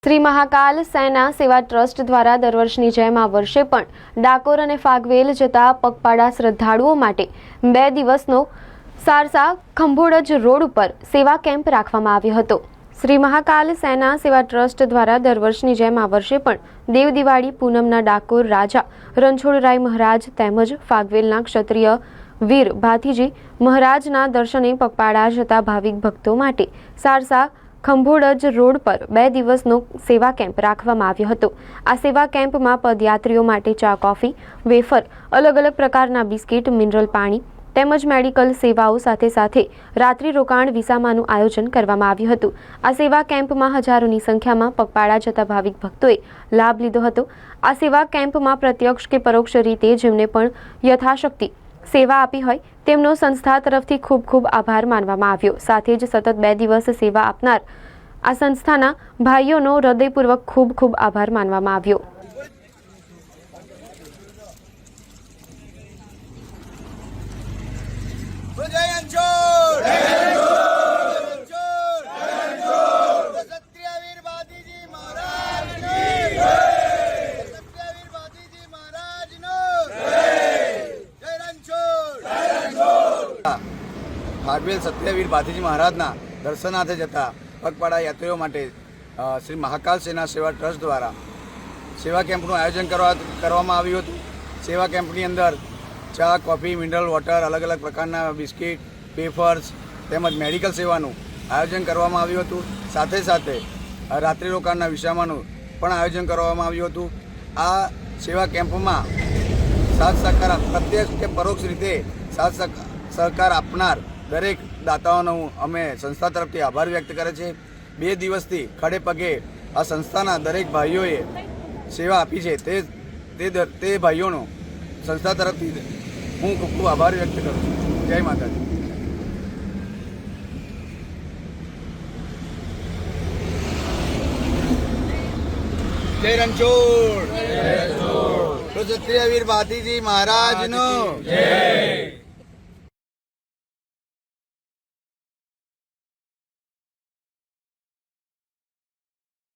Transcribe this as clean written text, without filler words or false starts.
શ્રી મહાકાલ સેના સેવા ટ્રસ્ટ દ્વારા દર વર્ષની જેમ આ વર્ષે પણ ડાકોર અને ફાગવેલ જતા પગપાળા શ્રદ્ધાળુઓ માટે 2 દિવસનો સારસા ખંભોળજ રોડ ઉપર સેવા કેમ્પ રાખવામાં આવ્યો હતો। શ્રી મહાકાલ સેના સેવા ટ્રસ્ટ દ્વારા દર વર્ષની જેમ આ વર્ષે પણ દેવ દિવાળી પૂનમના ડાકોર રાજા રણછોડરાય મહારાજ તેમજ ફાગવેલના ક્ષત્રિય વીર ભાથીજી મહારાજના દર્શને પગપાળા જતા ભાવિક ભક્તો માટે સારસા ખંભોળજ રોડ પર 2 દિવસનો સેવા કેમ્પ રાખવામાં આવ્યો હતો। આ સેવા કેમ્પમાં પદયાત્રીઓ માટે ચા કોફી વેફર અલગ અલગ પ્રકારના બિસ્કિટ મિનરલ પાણી તેમજ મેડિકલ સેવાઓ સાથે સાથે રાત્રિ રોકાણ વિસામાનું આયોજન કરવામાં આવ્યું હતું। આ સેવા કેમ્પમાં હજારોની સંખ્યામાં પગપાળા જતા ભાવિક ભક્તોએ લાભ લીધો હતો। આ સેવા કેમ્પમાં પ્રત્યક્ષ કે પરોક્ષ રીતે જેમને પણ યથાશક્તિ સેવા આપી હોય તેમનો સંસ્થા તરફથી ખૂબ ખૂબ આભાર માનવામાં આવ્યો। સાથે જ સતત 2 દિવસ સેવા આપનાર આ સંસ્થાના ભાઈઓનો હૃદયપૂર્વક ખૂબ ખૂબ આભાર માનવામાં આવ્યો। ફાગવેલ સત્યવીર ભાથીજી મહારાજના દર્શનાર્થે જતા પગપાળા યાત્રીઓ માટે શ્રી મહાકાલ સેના સેવા ટ્રસ્ટ દ્વારા સેવા કેમ્પનું આયોજન કરવામાં આવ્યું હતું। સેવા કેમ્પની અંદર ચા કોફી મિનરલ વોટર અલગ અલગ પ્રકારના બિસ્કિટ વેફર્સ તેમજ મેડિકલ સેવાનું આયોજન કરવામાં આવ્યું હતું। સાથે સાથે રાત્રિ રોકાણના વિસામાનું પણ આયોજન કરવામાં આવ્યું હતું। આ સેવા કેમ્પમાં સાથ સહકાર પ્રત્યક્ષ કે પરોક્ષ રીતે સાથ સહકાર આપનાર દરેક દાતાઓનો અમે સંસ્થા તરફથી આભાર વ્યક્ત કરે છે। 2 દિવસથી ખડે પગે આ સંસ્થાના દરેક ભાઈઓએ સેવા આપી છે તે ભાઈઓનો સંસ્થા તરફથી હું ખૂબ ખૂબ આભાર વ્યક્ત કરું છું। જય માતાજી। જય રણછોડ ક્ષત્રિય વીર ભાથીજી મહારાજનો જય।